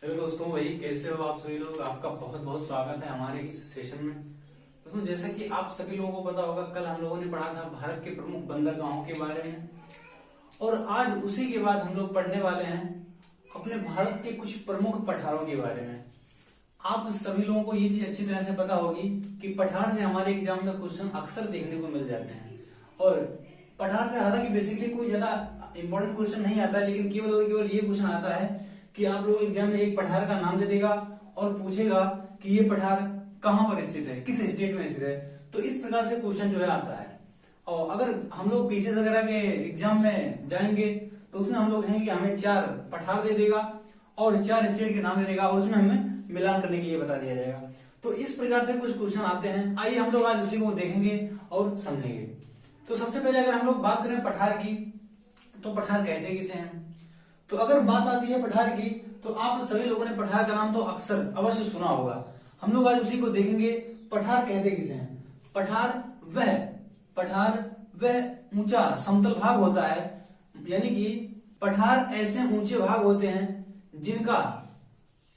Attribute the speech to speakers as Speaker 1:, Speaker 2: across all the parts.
Speaker 1: Hello दोस्तों, वही कैसे हो आप सभी लोग। आपका बहुत बहुत स्वागत है हमारे इस सेशन में। दोस्तों, जैसा कि आप सभी लोगों को पता होगा, कल हम लोगों ने पढ़ा था भारत के प्रमुख बंदरगाहों के बारे में, और आज उसी के बाद हम लोग पढ़ने वाले हैं अपने भारत के कुछ प्रमुख पठारों के बारे में। आप सभी लोगों को ये चीज अच्छी तरह से पता होगी कि पठार से हमारे एग्जाम में क्वेश्चन अक्सर देखने को मिल जाते हैं, और पठार से हालांकि बेसिकली कोई ज्यादा इंपॉर्टेंट क्वेश्चन नहीं आता है, लेकिन केवल और केवल ये क्वेश्चन आता है कि आप लोग एग्जाम में एक पठार का नाम दे देगा और पूछेगा कि ये पठार कहाँ पर स्थित है, किस स्टेट में स्थित है। तो इस प्रकार से क्वेश्चन जो है आता है। और अगर हम लोग पीसीएस वगैरह के एग्जाम में जाएंगे तो उसमें हम लोग हैं कि हमें 4 पठार दे देगा और 4 स्टेट के नाम दे देगा, और उसमें हमें मिलान करने के लिए बता दिया जाएगा। तो इस प्रकार से कुछ क्वेश्चन आते हैं। आइए हम लोग आज उसी को देखेंगे और समझेंगे। तो सबसे पहले अगर हम लोग बात करें पठार की, तो पठार कहते किसे हैं। तो अगर बात आती है पठार की, तो आप सभी लोगों ने पठार का नाम तो अक्सर अवश्य सुना होगा। हम लोग आज उसी को देखेंगे। पठार कहते किसे हैं। पठार वह ऊंचा समतल भाग होता है, यानी कि पठार ऐसे ऊंचे भाग होते हैं जिनका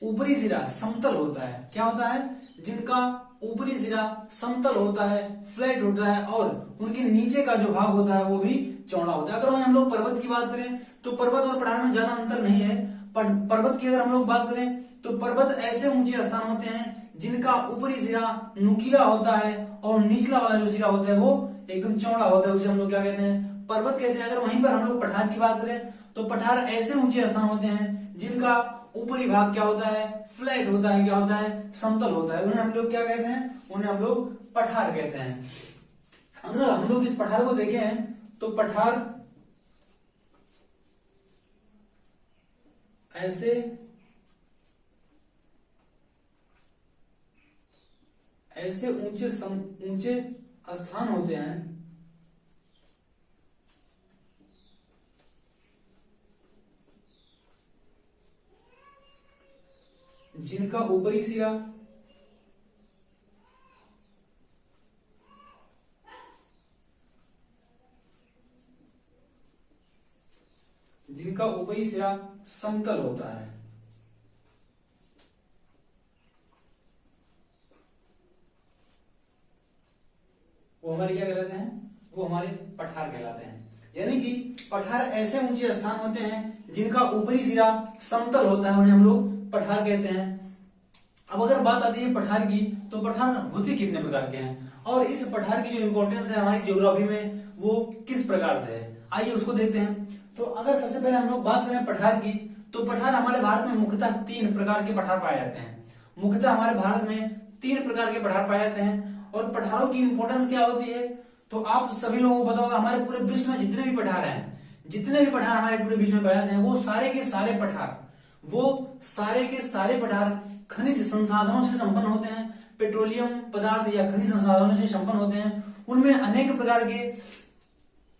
Speaker 1: ऊपरी सिरा समतल होता है। क्या होता है? जिनका ऊपरी सिरा समतल होता है, फ्लैट होता है, और उनके नीचे का जो भाग होता है वो भी चौड़ा होता है। अगर हम लोग पर्वत की बात करें तो पर्वत और पठार में ज्यादा अंतर नहीं है। पर्वत की अगर हम लोग बात करें तो पर्वत ऐसे ऊंचे स्थान होते हैं जिनका ऊपरी सिरा नुकीला होता है और निचला वाला जो सिरा होता है वो एकदम चौड़ा होता है। उसे हम लोग क्या कहते हैं? पर्वत कहते हैं। अगर वहीं पर हम लोग पठार की बात करें तो पठार ऐसे ऊंचे स्थान होते हैं जिनका ऊपरी भाग क्या होता है? फ्लैट होता है। क्या होता है? समतल होता है। उन्हें हम लोग क्या कहते हैं? उन्हें हम लोग पठार कहते हैं। अगर हम लोग इस पठार को देखें तो पठार ऐसे ऊंचे स्थान होते हैं जिनका ऊपरी सिरा समतल होता है। वो हमारे क्या कहलाते हैं? वो हमारे पठार कहलाते हैं। यानी कि पठार ऐसे ऊंचे स्थान होते हैं जिनका ऊपरी सिरा समतल होता है, उन्हें हम लोग पठार कहते हैं। अब अगर बात आती है पठार की, तो पठार होते कितने प्रकार के हैं, और इस पठार की जो इंपॉर्टेंस है हमारी ज्योग्राफी में वो किस प्रकार से है, आइए उसको देखते हैं। तो अगर सबसे पहले हम लोग बात करें पठार की, तो पठार हमारे भारत में मुख्यतः 3 प्रकार के पठार पाए जाते हैं। मुख्यतः हमारे भारत में 3 प्रकार के पठार पाए जाते हैं। और पठारों की इंपॉर्टेंस क्या होती है, तो आप सभी लोगों को पता होगा, हमारे पूरे विश्व में जितने भी पठार हैं, जितने भी पठार हमारे पूरे विश्व में पाए जाते हैं, वो सारे के सारे पठार खनिज संसाधनों से संपन्न होते हैं। पेट्रोलियम पदार्थ या खनिज संसाधनों से संपन्न होते हैं। उनमें अनेक प्रकार के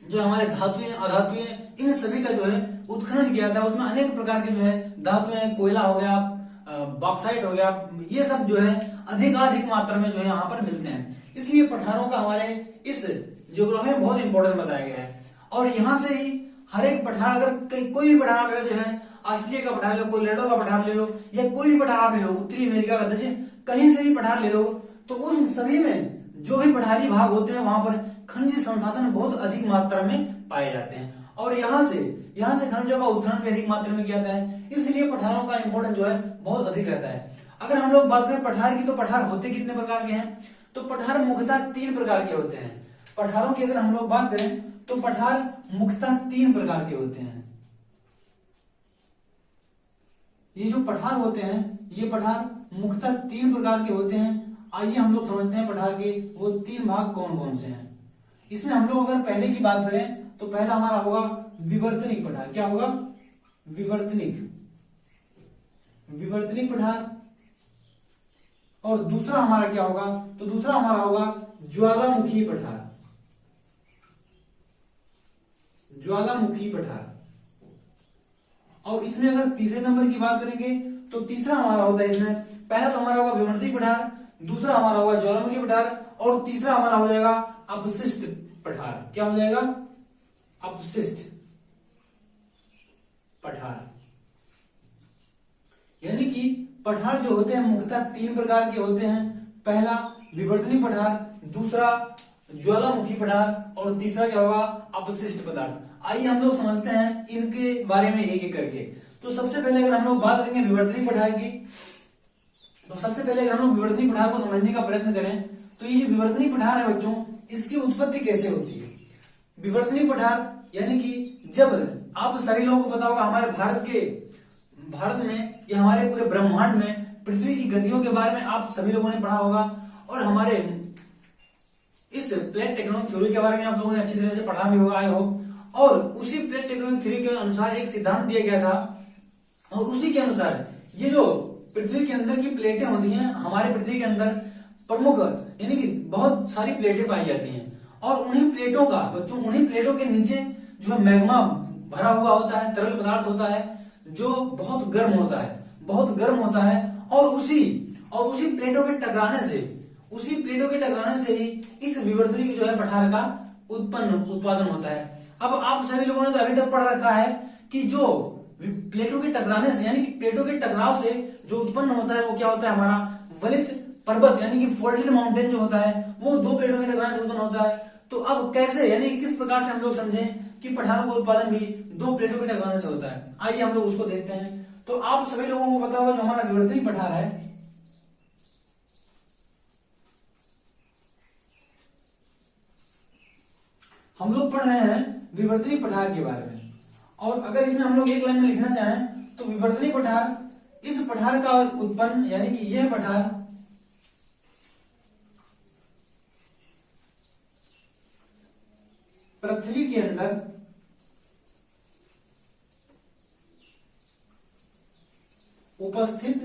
Speaker 1: जो हमारे धातुएं, अधातुएं, इन सभी का जो है उत्खनन किया था। उसमें अनेक प्रकार के जो है धातुएं, कोयला हो गया, बॉक्साइट हो गया, ये सब जो है अधिक मात्रा में जो है यहाँ पर मिलते हैं। इसलिए पठारों का हमारे इस ज्योग्राफी में बहुत इंपॉर्टेंट बताया गया है। और यहाँ से ही हर एक पठार, अगर कोई भी पठार जो है, ऑस्ट्रेलिया का पठार ले लो, कोलोराडो का पठार ले लो, या कोई भी पठार ले लो, उत्तरी अमेरिका का, दक्षिण, कहीं से भी पठार ले लो, तो उन सभी में जो भी पठारी भाग होते हैं वहां पर खनिज संसाधन बहुत अधिक मात्रा में पाए जाते हैं। और यहाँ से खनिजों का उत्खनन भी अधिक मात्रा में किया जाता है। इसलिए पठारों का इंपॉर्टेंस जो है बहुत अधिक रहता है। अगर हम लोग बात करें पठार की, तो पठार होते कितने प्रकार के हैं, तो पठार मुख्यतः 3 प्रकार के होते हैं। पठारों की अगर हम लोग बात करें तो पठार मुख्यतः 3 प्रकार के होते हैं। ये जो पठार होते हैं, ये पठार मुख्यतः 3 प्रकार के होते हैं। आइए हम लोग समझते हैं पठार के वो 3 भाग कौन कौन से हैं। इसमें हम लोग अगर पहले की बात करें तो पहला हमारा होगा विवर्तनिक पठार। क्या होगा? विवर्तनिक पठार। और दूसरा हमारा क्या होगा? तो दूसरा हमारा होगा ज्वालामुखी पठार। और इसमें अगर तीसरे नंबर की बात करेंगे तो तीसरा हमारा होता है, इसमें पहला तो हमारा होगा विवर्तनिक पठार, दूसरा हमारा होगा ज्वालामुखी पठार, और तीसरा हमारा हो जाएगा अपशिष्ट पठार। क्या हो जाएगा? अपशिष्ट पठार। यानी कि पठार जो होते हैं मुख्यतः 3 प्रकार के होते हैं। पहला विवर्तनीय पठार, दूसरा ज्वालामुखी पठार और तीसरा क्या होगा अपशिष्ट पदार्थ। आइए हम लोग समझते हैं इनके बारे में एक एक करके। तो सबसे पहले अगर हम लोग बात करेंगे विवर्तनीय पठार की, तो सबसे पहले अगर हम लोग विवर्तनीय पठार को समझने का प्रयत्न करें तो ये जो विवर्तनीय पठार है बच्चों, इसकी उत्पत्ति कैसे होती है। विवर्तनीय पठार यानी कि जब आप सभी लोगों को पता होगा हमारे भारत में या हमारे पूरे ब्रह्मांड में पृथ्वी की गतियों के बारे में आप सभी लोगों ने पढ़ा होगा, और हमारे इस प्लेट टेक्टोनिक थ्योरी के बारे में आप लोगों ने अच्छी तरह से पढ़ा भी होगा, आई होप। और उसी प्लेट टेक्टोनिक थ्योरी के अनुसार एक सिद्धांत दिया गया था, और उसी के अनुसार ये जो पृथ्वी के अंदर की प्लेटें होती हैं, हमारे पृथ्वी के अंदर प्रमुख यानी कि बहुत सारी प्लेटें पाई जाती हैं, और उन्हीं प्लेटों का बच्चों उन्हीं प्लेटों के नीचे जो है मैग्मा भरा हुआ होता है, तरल पदार्थ होता है जो बहुत गर्म होता है, और उसी प्लेटों के टकराने से ही इस विवर्तनीय जो है पठार का उत्पादन होता है। अब आप सभी लोगों ने तो अभी तक पढ़ रखा है कि जो प्लेटों के टकराने से यानी कि प्लेटों के टकराव से जो उत्पन्न होता है वो क्या होता है, हमारा वलित पर्वत यानी कि फोल्डेड माउंटेन जो होता है वो 2 प्लेटों के टकराने से उत्पन्न होता है। तो अब कैसे यानी किस प्रकार से हम लोग समझें कि पठारों का उत्पादन भी 2 प्लेटों के टकराने से होता है, आइए हम लोग उसको देखते हैं। तो आप सभी लोगों को पता होगा जो हमारा विवर्तनीय पठार है, हम लोग पढ़ रहे हैं विवर्तनीय पठार के बारे में। और अगर इसमें हम लोग एक लाइन में लिखना चाहें तो विवर्तनीय पठार, इस पठार का उत्पन्न यानी कि यह पठार पृथ्वी के अंदर उपस्थित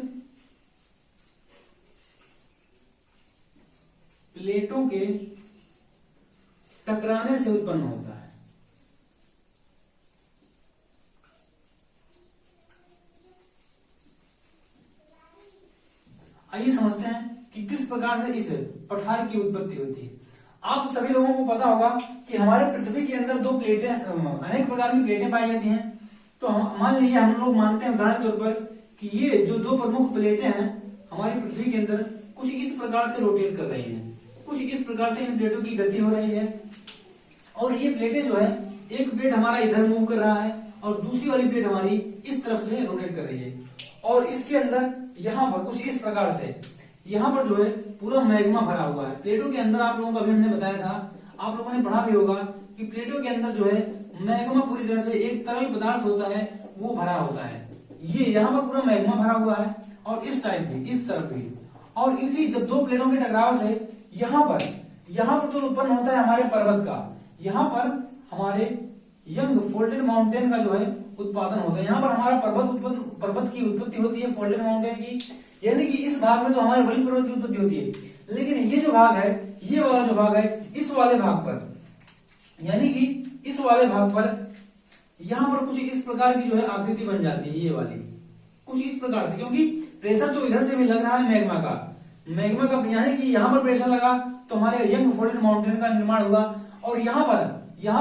Speaker 1: प्लेटों के टकराने से उत्पन्न होता है। आइए समझते हैं कि किस प्रकार से इस पठार की उत्पत्ति होती है। आप सभी लोगों को पता होगा कि हमारे पृथ्वी के अंदर 2 प्लेटें अनेक प्रकार की प्लेटें पाई जाती हैं। तो हम मान लीजिए हम लोग मानते हैं उदाहरण के तौर पर कि ये जो 2 प्रमुख प्लेटें हैं हमारी पृथ्वी के अंदर कुछ इस प्रकार से रोटेट कर रही हैं, कुछ इस प्रकार से इन प्लेटों की गति हो रही है, और ये प्लेटें जो है एक प्लेट हमारा इधर मूव कर रहा है और दूसरी वाली प्लेट हमारी इस तरफ से रोटेट कर रही है, और इसके अंदर यहाँ पर कुछ इस प्रकार से यहाँ पर जो है पूरा मैग्मा भरा हुआ है। प्लेटों के अंदर आप लोगों को अभी हमने बताया था, आप लोगों ने पढ़ा भी होगा कि प्लेटों के अंदर जो है मैग्मा पूरी तरह से एक तरल पदार्थ होता है वो भरा होता है। ये यहाँ पर पूरा मैग्मा भरा हुआ है और इस टाइप भी, इस तरफ भी, और इसी जब 2 प्लेटों के टकराव से यहाँ पर जो उत्पन्न होता है हमारे पर्वत का, यहाँ पर हमारे यंग फोल्डेड माउंटेन का जो है उत्पादन होता है। यहाँ पर हमारा पर्वत की उत्पत्ति होती है फोल्डेड माउंटेन की, यानी कि इस भाग में तो हमारे वलित पर्वत की उत्पत्ति होती है। लेकिन ये जो भाग है, ये वाला जो भाग है, इस वाले भाग पर यानी कि इस वाले भाग पर यहाँ पर कुछ इस प्रकार की जो है आकृति बन जाती है, ये वाली कुछ इस प्रकार से, क्योंकि प्रेशर तो इधर से भी लग रहा है मैग्मा का यानी कि यहाँ पर प्रेशर लगा तो हमारे यंग फोल्डेड माउंटेन का निर्माण हुआ, और यहाँ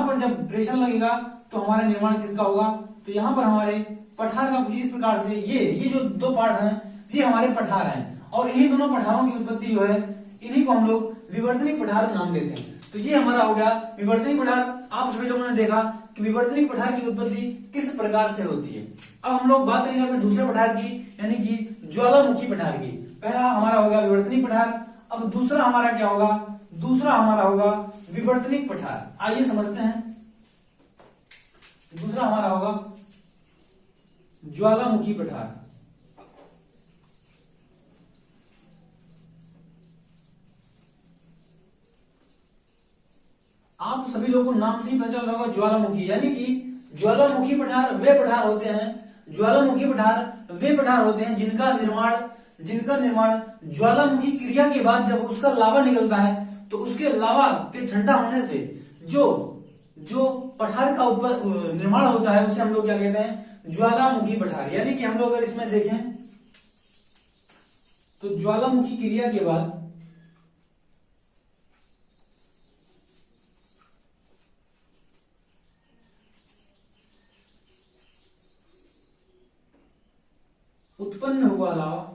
Speaker 1: पर जब प्रेशर लगेगा तो हमारा निर्माण किसका होगा, तो यहाँ पर हमारे पठार का कुछ इस प्रकार से ये जो 2 पार्ट हैं ये हमारे पठार हैं, और इन्हीं दोनों पठारों की उत्पत्ति जो है इन्हीं को हम लोग विवर्तनीय पठार नाम देते हैं। तो ये हमारा हो गया विवर्तनीय पठार। आप सभी लोगों ने देखा कि विवर्तनीय पठार की उत्पत्ति किस प्रकार से होती है। अब हम लोग बात करेंगे अपने दूसरे पठार की यानी कि ज्वालामुखी पठार की। पहला हमारा होगा विवर्तनीय पठार, अब दूसरा हमारा क्या होगा, दूसरा हमारा होगा विवर्तनिक पठार। आइए समझते हैं, दूसरा हमारा होगा ज्वालामुखी पठार। आप सभी लोगों को नाम से ही पता चल रहा होगा ज्वालामुखी, यानी कि ज्वालामुखी पठार वे पठार होते हैं, ज्वालामुखी पठार वे पठार होते हैं जिनका निर्माण ज्वालामुखी क्रिया के बाद जब उसका लावा निकलता है तो उसके लावा के ठंडा होने से जो पठार का निर्माण होता है उसे हम लोग क्या कहते हैं, ज्वालामुखी पठार। यानी कि हम लोग अगर इसमें देखें तो ज्वालामुखी क्रिया के बाद उत्पन्न हुआ लावा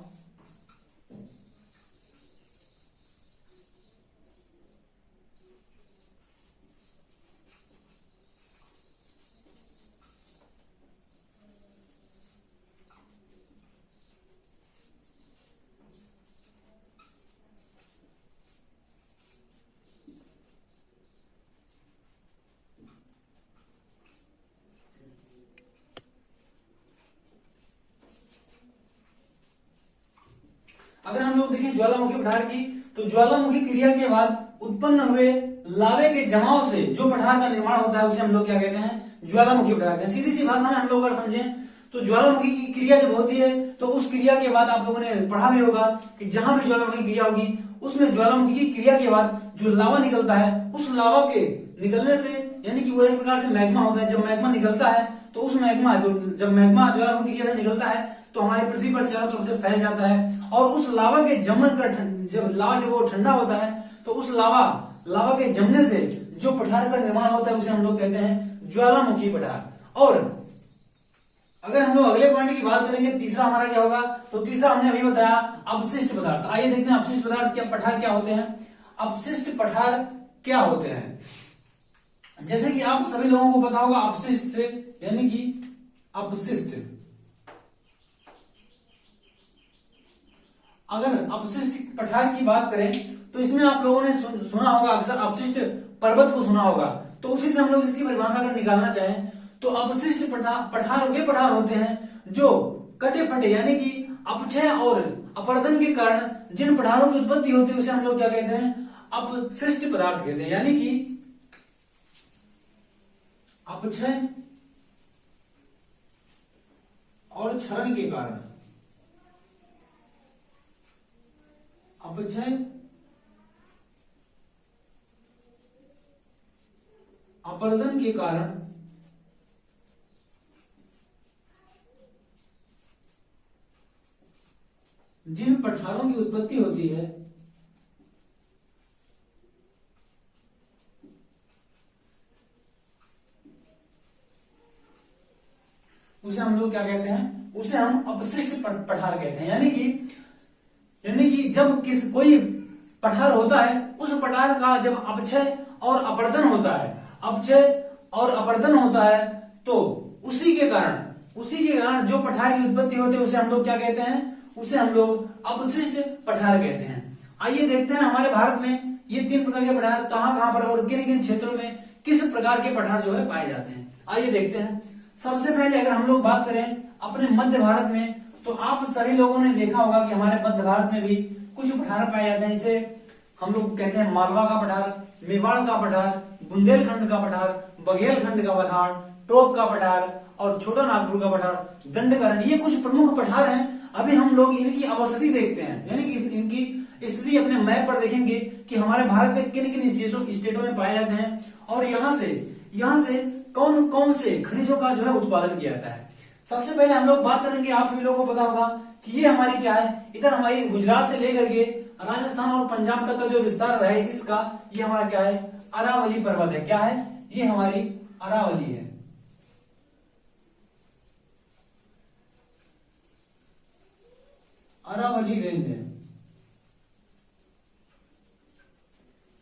Speaker 1: अगर हम लोग देखें ज्वालामुखी पठार की, तो ज्वालामुखी क्रिया के बाद उत्पन्न हुए लावे के जमाव से जो पठार का निर्माण होता है उसे हम लोग क्या कहते हैं, ज्वालामुखी पठार कहते हैं। सीधी सी भाषा में हम लोग अगर समझें तो ज्वालामुखी की क्रिया जब होती है तो उस क्रिया के बाद आप लोगों ने पढ़ा भी होगा कि जहां भी ज्वालामुखी क्रिया होगी उसमें ज्वालामुखी की क्रिया के बाद जो लावा निकलता है उस लावा के निकलने से, यानी कि वो एक प्रकार से मैग्मा होता है, जब मैग्मा निकलता है तो उस मैग्मा जब मैग्मा ज्वालामुखी क्रिया से निकलता है तो हमारी पृथ्वी पर चारों तरफ से फैल जाता है और उस लावा के जमन का जब वो ठंडा होता है तो उस लावा के जमने से जो पठार का निर्माण होता है उसे हम लोग कहते हैं ज्वालामुखी पठार। और अगर हम लोग अगले पॉइंट की बात करेंगे, तीसरा हमारा क्या होगा, तो तीसरा हमने अभी बताया अपशिष्ट पदार्थ। आइए देखते हैं अपशिष्ट पदार्थ क्या, पठार क्या होते हैं, अपशिष्ट पठार क्या होते हैं। जैसे कि आप सभी लोगों को पता होगा अपशिष्ट से, यानी कि अपशिष्ट, अगर अपशिष्ट पठार की बात करें तो इसमें आप लोगों ने सुना होगा अक्सर अपशिष्ट पर्वत को सुना होगा, तो उसी से हम लोग इसकी परिभाषा अगर निकालना चाहें तो अपशिष्ट पठार वे पठार होते हैं जो कटे फटे यानी कि अपक्षय और अपरदन के कारण जिन पठारों की उत्पत्ति होती है उसे हम लोग क्या कहते हैं, अपशिष्ट पदार्थ कहते हैं। यानी कि अपक्षय और क्षरण के कारण, अपक्षय अपरदन के कारण जिन पठारों की उत्पत्ति होती है उसे हम लोग क्या कहते हैं, उसे हम अपशिष्ट पठार कहते हैं। यानी कि जब कोई पठार होता है उस पठार का जब अपक्षय और अपरदन होता है, अपक्षय और अपरदन होता है तो उसी के कारण जो पठार की उत्पत्ति होती है उसे हम लोग क्या कहते हैं, उसे हम लोग अपशिष्ट पठार कहते हैं। आइए देखते हैं हमारे भारत में ये तीन प्रकार के पठार कहां पर और किन किन क्षेत्रों में किस प्रकार के पठार जो है पाए जाते हैं। आइए देखते हैं। सबसे पहले अगर हम लोग बात करें अपने मध्य भारत में, तो आप सभी लोगों ने देखा होगा कि हमारे मध्य भारत में भी कुछ पठार पाए जाते हैं, जिसे हम लोग कहते हैं मालवा का पठार, मेवाड़ का पठार, बुंदेलखंड का पठार, बघेलखंड का पठार, टोप का पठार और छोटा नागपुर का पठार, दंडकारण्य। ये कुछ प्रमुख पठार हैं। अभी हम लोग इनकी अवस्थिति देखते हैं, यानी कि इनकी स्थिति अपने मैप पर देखेंगे कि हमारे भारत के किन किन स्टेटों में पाए जाते हैं और यहाँ से कौन कौन से खनिजों का जो है उत्पादन किया जाता है। सबसे पहले हम लोग बात करेंगे, आप सभी लोगों को पता होगा कि ये हमारी क्या है, इधर हमारी गुजरात से लेकर के राजस्थान और पंजाब तक का जो विस्तार है इसका, ये हमारा क्या है, अरावली पर्वत है। क्या है, ये हमारी अरावली है। अरावली रेंज है,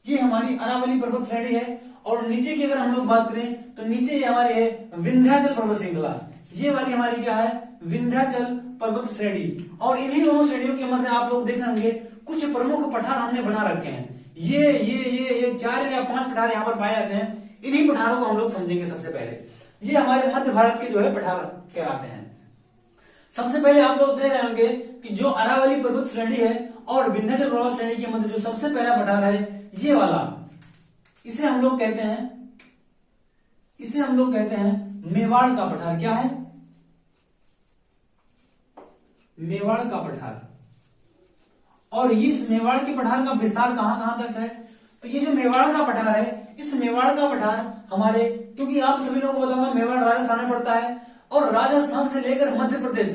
Speaker 1: ये हमारी अरावली पर्वत श्रेणी है। और नीचे की अगर हम लोग बात करें तो नीचे ये हमारे है विंध्याचल पर्वत श्रृंखला, ये वाली हमारी क्या है, विंध्याचल पर्वत श्रेणी। और इन्हीं दोनों श्रेणियों के मध्य आप लोग देख रहे होंगे कुछ प्रमुख पठार हमने बना रखे हैं। ये 4 या 5 पठार यहाँ पर पाए जाते हैं। इन्हीं पठारों को हम लोग समझेंगे। सबसे पहले ये हमारे मध्य भारत के जो है पठार कहलाते हैं। सबसे पहले आप लोग देख रहे होंगे कि जो अरावली पर्वत श्रेणी है और विंध्याचल पर्वत श्रेणी के मध्य जो सबसे पहला पठार है ये वाला, इसे हम लोग कहते हैं मेवाड़ का पठार। क्या है, मेवाड़ का पठार। और इस मेवाड़ के पठार का विस्तार कहां तक है, तो ये जो मेवाड़ का पठार है, इस मेवाड़ का पठार हमारे, क्योंकि आप सभी लोगों को बताऊंगा मेवाड़ राजस्थान में पड़ता है और राजस्थान से लेकर मध्य प्रदेश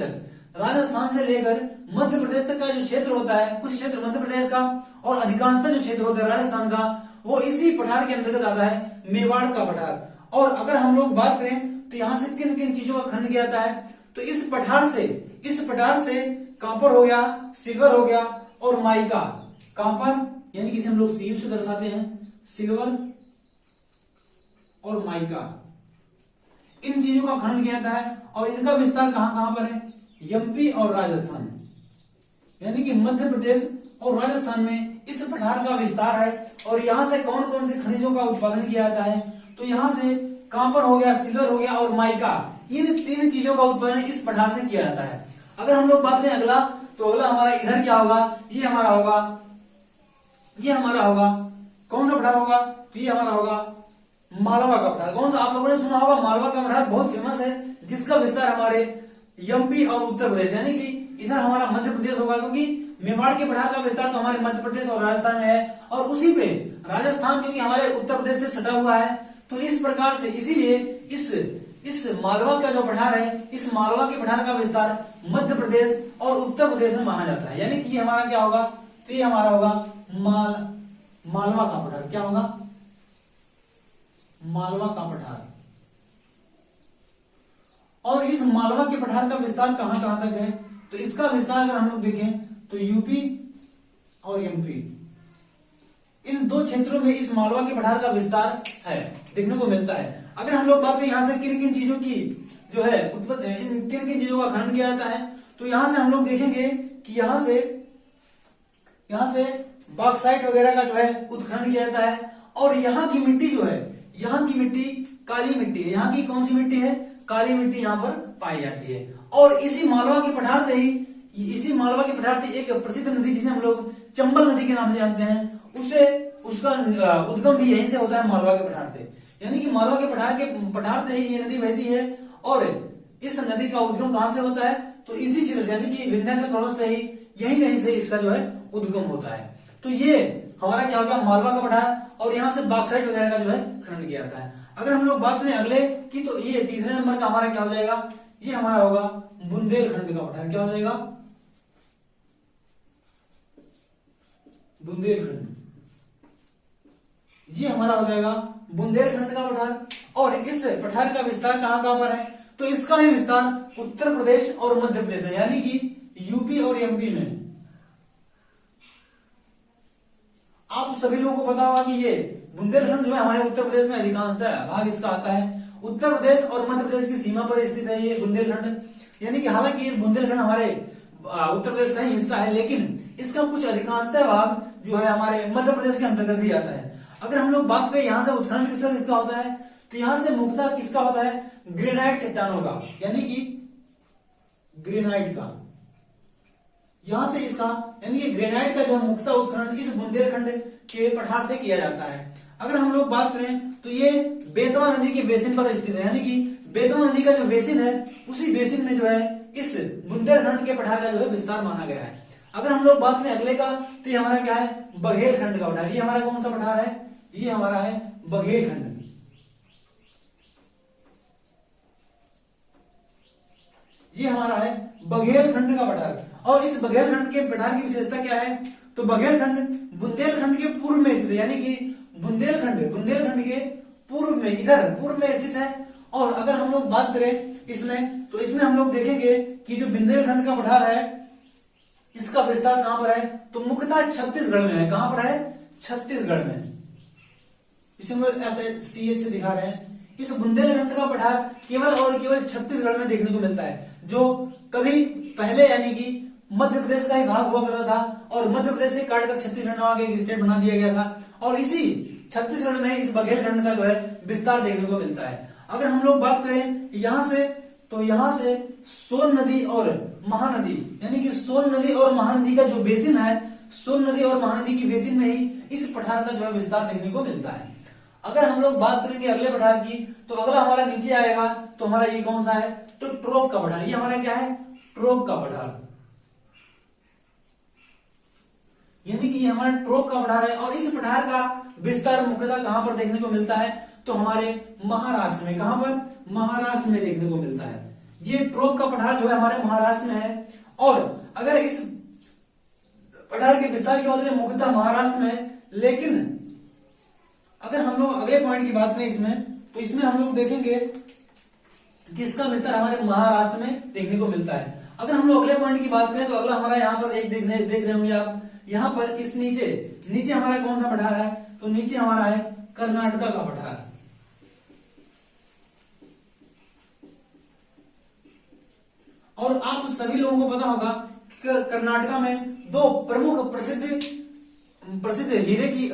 Speaker 1: तक का जो क्षेत्र होता है, कुछ क्षेत्र मध्य प्रदेश का और अधिकांशतः जो क्षेत्र होता है राजस्थान का, वो इसी पठार के अंतर्गत आता है, मेवाड़ का पठार। और अगर हम लोग बात करें तो यहाँ से किन किन चीजों का खनन किया जाता है, तो इस पठार से कॉपर हो गया, सिल्वर हो गया और माइका। कॉपर यानी कि इसे हम लोग Cu से दर्शाते हैं, सिल्वर और माइका, इन चीजों का खनन किया जाता है। और इनका विस्तार कहां कहां पर है? एमपी और राजस्थान, यानी कि मध्य प्रदेश और राजस्थान में इस पठार का विस्तार है। और यहाँ से कौन कौन से खनिजों का उत्पादन किया जाता है? तो यहाँ से कॉपर हो गया, सिल्वर हो गया और माइका, इन 3 चीजों का उत्पादन इस पठार से किया जाता है। अगर हम लोग बात करें अगला, तो अगला हमारा इधर क्या होगा? ये हमारा होगा कौन सा पठार होगा? तो ये हमारा होगा मालवा का पठार। कौन सा? आप लोगों ने सुना होगा मालवा का पठार, बहुत फेमस है, जिसका विस्तार हमारे एमपी और उत्तर प्रदेश, यानी कि इधर हमारा मध्य प्रदेश होगा, क्योंकि मेवाड़ के पठार का विस्तार तो हमारे मध्य प्रदेश और राजस्थान में है, और उसी पे राजस्थान क्योंकि हमारे उत्तर प्रदेश से सटा हुआ है, तो इस प्रकार से इसीलिए इस मालवा का जो पठार है, इस मालवा के पठार का विस्तार मध्य प्रदेश और उत्तर प्रदेश में माना जाता है। यानी कि ये हमारा क्या होगा? तो ये हमारा होगा मालवा का पठार। क्या होगा? मालवा का पठार। और इस मालवा के पठार का विस्तार कहां कहां तक है? तो इसका विस्तार अगर हम लोग देखें तो यूपी और एमपी, इन 2 क्षेत्रों में इस मालवा के पठार का विस्तार है, देखने को मिलता है। अगर हम लोग बात करें यहाँ से किन किन चीजों की जो है उत्पत्ति, किन किन चीजों का खनन किया जाता है, तो यहां से हम लोग देखेंगे कि यहाँ से बॉक्साइट वगैरह का जो है उत्खनन किया जाता है। और यहाँ की मिट्टी जो है, यहाँ की मिट्टी काली मिट्टी है। यहाँ की कौन सी मिट्टी है? काली मिट्टी यहाँ पर पाई जाती है। और इसी मालवा के पठार से एक प्रसिद्ध नदी जिसे हम लोग चंबल नदी के नाम से जानते हैं, उसका उद्गम भी यहीं से होता है, मालवा के पठार से। यानी कि मालवा के पठार से ही ये नदी बहती है। और इस नदी का उद्गम कहां से होता है? तो इसी क्षेत्र से, यानी कि विंध्याचल पर्वत से ही, यहीं कहीं से इसका जो है उद्गम होता है। तो ये हमारा क्या होगा? मालवा का पठार। और यहाँ से बॉक्साइट वगैरह का जो है खनन किया जाता है। अगर हम लोग बात करें अगले की, तो ये तीसरे नंबर का हमारा क्या हो जाएगा? ये हमारा होगा बुंदेलखंड का पठार। क्या हो जाएगा? बुंदेलखंड, ये हमारा हो जाएगा बुंदेलखंड का पठार। और इस पठार का विस्तार कहां कहां पर है? तो इसका भी विस्तार उत्तर प्रदेश और मध्य प्रदेश में, यानी कि यूपी और एमपी में। आप सभी लोगों को पता होगा कि ये बुंदेलखंड जो है हमारे उत्तर प्रदेश में अधिकांशतः भाग इसका आता है। उत्तर प्रदेश और मध्य प्रदेश की सीमा पर स्थित है ये बुंदेलखंड। यानी कि हालांकि ये बुंदेलखंड हमारे उत्तर प्रदेश का ही हिस्सा है, लेकिन इसका कुछ अधिकांशतः भाग जो है हमारे मध्य प्रदेश के अंतर्गत भी आता है। अगर हम लोग बात करें यहाँ से उत्खनन किसका होता है, तो यहाँ से मुख्यतः किसका होता है? ग्रेनाइट चट्टानों का, यानी कि ग्रेनाइट का। यहां से इसका यानी कि ग्रेनाइट का जो है मुख्यतः उत्खनन इस बुंदेलखंड के पठार से किया जाता है। अगर हम लोग बात करें तो ये बेतवा नदी के बेसिन पर स्थित है, यानी कि बेतवा नदी का जो बेसिन है, उसी बेसिन में जो है इस बुंदेलखंड के पठार का जो है विस्तार माना गया है। अगर हम लोग बात करें अगले का, तो ये हमारा क्या है? बघेलखंड का पठार। ये हमारा कौन सा पठार है? ये हमारा है बघेलखंड। ये हमारा है बघेलखंड का पठार। और इस बघेलखंड के पठार की विशेषता क्या है? तो बघेलखंड बुंदेलखंड के पूर्व में स्थित है, यानी कि बुंदेलखंड के पूर्व में, इधर पूर्व में स्थित है। और अगर हम लोग बात करें इसमें, तो इसमें हम लोग देखेंगे कि जो बुंदेलखंड का पठार है, इसका विस्तार कहां पर है? तो मुख्यतः छत्तीसगढ़ में है। कहां पर है? छत्तीसगढ़ में। इसे हम लोग ऐसे CH से दिखा रहे हैं। इस बुंदेलखंड का पठार केवल और केवल छत्तीसगढ़ में देखने को मिलता है, जो कभी पहले यानी कि मध्य प्रदेश का ही भाग हुआ करता था, और मध्य प्रदेश से काटकर छत्तीसगढ़ नाम के एक स्टेट बना दिया गया था। और इसी छत्तीसगढ़ में इस बघेलखंड का जो है विस्तार देखने को मिलता है। अगर हम लोग बात करें यहां से, तो यहां से सोन नदी और महानदी, यानी कि सोन नदी और महानदी का जो बेसिन है, सोन नदी और महानदी की बेसिन में ही इस पठार का जो है विस्तार देखने को मिलता है। अगर हम लोग बात करेंगे अगले पठार की, तो अगला हमारा नीचे आएगा, तो हमारा ये कौन सा है? तो ट्रोप का पठार। ये हमारा क्या है? ट्रोप का पठार, यानी कि ये हमारा ट्रोप का पठार है। और इस पठार का विस्तार मुख्यतः कहां पर देखने को मिलता है? तो हमारे महाराष्ट्र में। कहां पर? महाराष्ट्र में देखने को मिलता है। ये ट्रोप का पठार जो है हमारे महाराष्ट्र में है। और अगर इस पठार के विस्तार की बात करें, मुख्यतः महाराष्ट्र में। लेकिन अगर हम लोग अगले पॉइंट की बात करें इसमें, तो इसमें हम लोग देखेंगे किसका विस्तार हमारे महाराष्ट्र में देखने को मिलता है। अगर हम लोग अगले पॉइंट की बात करें तो अगला हमारा यहाँ पर एक देख रहे होंगे आप, यहाँ पर इस नीचे हमारा कौन सा पठार है, तो नीचे हमारा है कर्नाटका का पठार। और आप सभी लोगों को पता होगा कि कर्नाटका में दो प्रमुख प्रसिद्ध हीरे की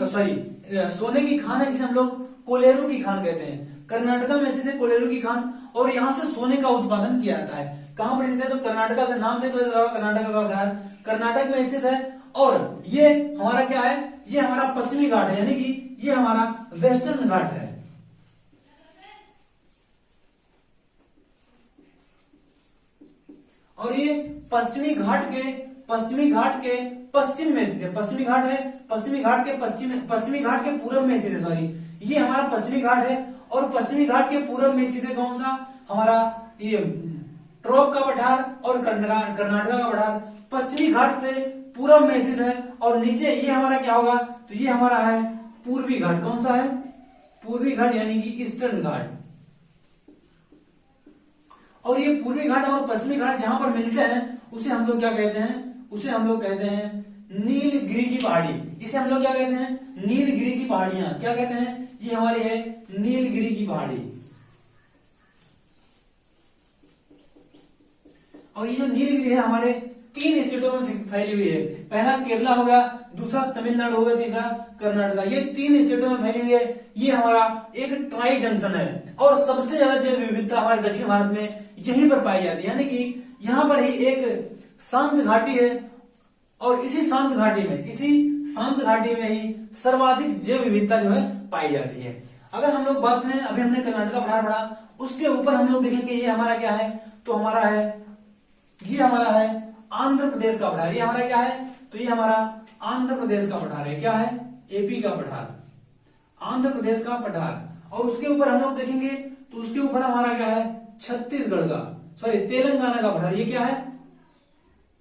Speaker 1: सोने की खान है, जिसे हम लोग कोलेरू की खान कहते हैं। कर्नाटका में स्थित है कोलेरू की खान, और यहाँ से सोने का उत्पादन किया जाता है। कहां पर स्थित है, तो कर्नाटका से नाम से पता चला कर्नाटका का पठार कर्नाटक में स्थित है। और ये हमारा क्या है, ये हमारा पश्चिमी घाट है, यानी कि ये हमारा वेस्टर्न घाट है। और ये पश्चिमी घाट के पश्चिम में स्थित है। पश्चिमी घाट है, पश्चिमी घाट के पूर्व में स्थित है, ये हमारा पश्चिमी घाट है। और पश्चिमी घाट के पूर्व में स्थित है कौन सा, हमारा ये ट्रोप का पठार और कर्नाटका का पठार पश्चिमी घाट से पूर्व में स्थित है। और नीचे ये हमारा क्या होगा, तो ये हमारा है पूर्वी घाट। कौन सा है, पूर्वी घाट, यानी कि ईस्टर्न घाट। और ये पूर्वी घाट और पश्चिमी घाट जहां पर मिलते हैं उसे हम लोग क्या कहते हैं, उसे हम लोग कहते हैं नीलगिरी की पहाड़ी। इसे हम लोग क्या कहते हैं, नीलगिरी की पहाड़ियां। क्या कहते हैं, ये हमारी है नीलगिरी की पहाड़ी। और ये जो नीलगिरी है हमारे 3 स्टेटों में फैली हुई है। पहला केरला हो गया, दूसरा तमिलनाडु हो गया, तीसरा कर्नाटका। ये 3 स्टेटों में फैली हुई है। ये हमारा एक ट्राई जंक्शन है, और सबसे ज्यादा जैव विविधता हमारे दक्षिण भारत में यहीं पर पाई जाती है। यानी कि यहाँ पर ही एक शांत घाटी है, और इसी शांत घाटी में ही सर्वाधिक जैव विविधता जो है पाई जाती है। अगर हम लोग बात करें, अभी हमने कर्नाटका पठार पढ़ा, उसके ऊपर हम लोग देखेंगे ये हमारा क्या है, तो ये हमारा है आंध्र प्रदेश का पठार। ये हमारा क्या है, तो ये हमारा आंध्र प्रदेश का पठार है। क्या है, एपी का पठार, आंध्र प्रदेश का पठार। और उसके ऊपर हम लोग देखेंगे तो उसके ऊपर हमारा क्या है, छत्तीसगढ़ का तेलंगाना का पठार। ये क्या है,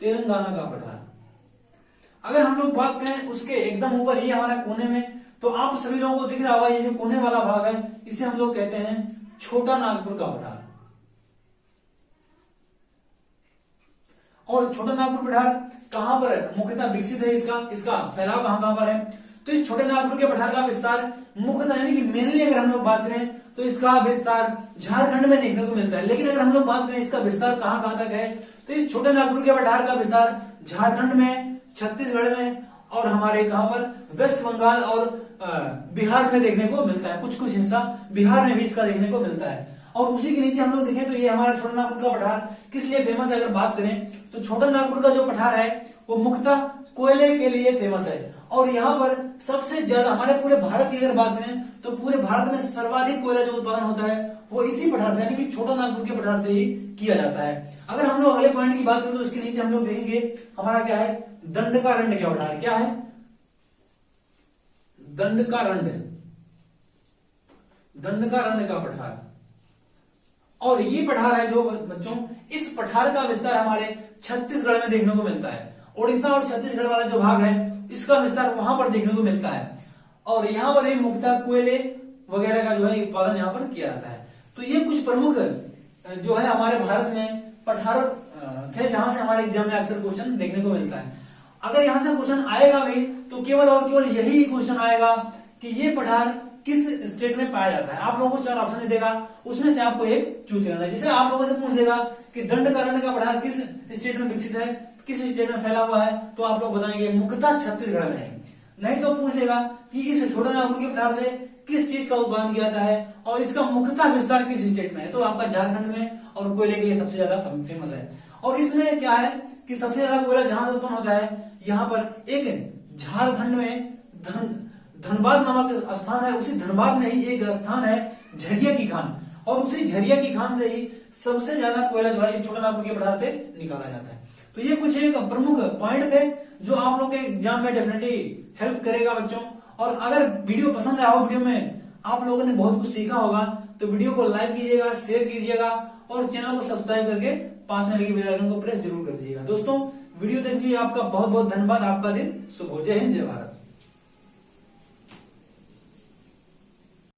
Speaker 1: तेलंगाना का पठार। अगर हम लोग बात करें उसके एकदम ऊपर, ये हमारा कोने में, तो आप सभी लोगों को दिख रहा होगा ये जो कोने वाला भाग है, इसे हम लोग कहते हैं छोटा नागपुर का पठार। और छोटा नागपुर पठार कहां पर मुख्यतः विकसित है, इसका फैलाव कहां पर है, तो इस छोटे नागपुर के पठार का विस्तार मुख्यतः यानी कि मेनली अगर हम लोग बात करें तो इसका विस्तार झारखंड में देखने को मिलता है। लेकिन अगर हम लोग बात करें इसका विस्तार कहां तक है, तो इस छोटे नागपुर के पठार का विस्तार झारखंड में, छत्तीसगढ़ में, और हमारे कहां पर वेस्ट बंगाल और बिहार में देखने को मिलता है। कुछ हिस्सा बिहार में भी इसका देखने को मिलता है। और उसी के नीचे हम लोग देखें तो ये हमारा छोटा नागपुर का पठार किस लिए फेमस है, अगर बात करें तो छोटा नागपुर का जो पठार है वो मुख्यतः कोयले के लिए फेमस है। और यहाँ पर सबसे ज्यादा हमारे पूरे भारत की अगर बात करें तो पूरे भारत में सर्वाधिक कोयला जो उत्पादन होता है वो इसी पठार से, यानी कि छोटा नागपुर के पठार से ही किया जाता है। अगर हम लोग अगले पॉइंट की बात करें तो इसके नीचे हम लोग देखेंगे हमारा क्या है, दंडकारण्य का पठार। क्या है, दंडकारण्य का पठार। और ये पठार है जो बच्चों, इस पठार का विस्तार हमारे छत्तीसगढ़ में देखने को मिलता है। उड़ीसा और छत्तीसगढ़ वाला जो भाग है इसका विस्तार वहां पर देखने को मिलता है। और यहाँ पर ही मुख्यतः कोयले वगैरह का जो है उत्पादन यहाँ पर किया जाता है। तो ये कुछ प्रमुख जो है हमारे भारत में पठार थे जहां से हमारे एग्जाम में अक्सर क्वेश्चन देखने को मिलता है। अगर यहाँ से क्वेश्चन आएगा भी तो केवल और केवल यही क्वेश्चन आएगा कि ये पठार किस स्टेट में पाया जाता है। आप लोगों को 4 ऑप्शन देगा, उसमें से आपको एक चूज करना है। जैसे आप लोगों से पूछ देगा कि दंडकारण्य का पठार किस स्टेट में विकसित है, किस स्टेट में फैला हुआ है, तो आप लोग बताएंगे मुख्यतः छत्तीसगढ़ में है। नहीं तो पूछ लेगा कि इस छोटा नागपुर के पठार से किस चीज का उत्पादन किया जाता है और इसका मुख्यतः विस्तार किस स्टेट में है, तो आपका झारखंड में और कोयले के लिए सबसे ज्यादा फेमस है। और इसमें क्या है कि सबसे ज्यादा कोयला जहां से उत्पन्न होता है, यहाँ पर एक झारखंड में धनबाद नामक स्थान है, उसी धनबाद में ही एक स्थान है झरिया की खान, और उसी झरिया की खान से ही सबसे ज्यादा कोयला जो है छोटा नागपुर के पठार से निकाला जाता है। तो ये कुछ एक प्रमुख पॉइंट थे जो आप लोग के एग्जाम में डेफिनेटली हेल्प करेगा बच्चों। और अगर वीडियो पसंद आया हो, वीडियो में आप लोगों ने बहुत कुछ सीखा होगा, तो वीडियो को लाइक कीजिएगा, शेयर कीजिएगा और चैनल को सब्सक्राइब करके पास में लगी बेल आइकन को प्रेस जरूर कर दीजिएगा। दोस्तों वीडियो देखने के लिए आपका बहुत बहुत धन्यवाद। आपका दिन शुभ हो। जय हिंद, जय भारत।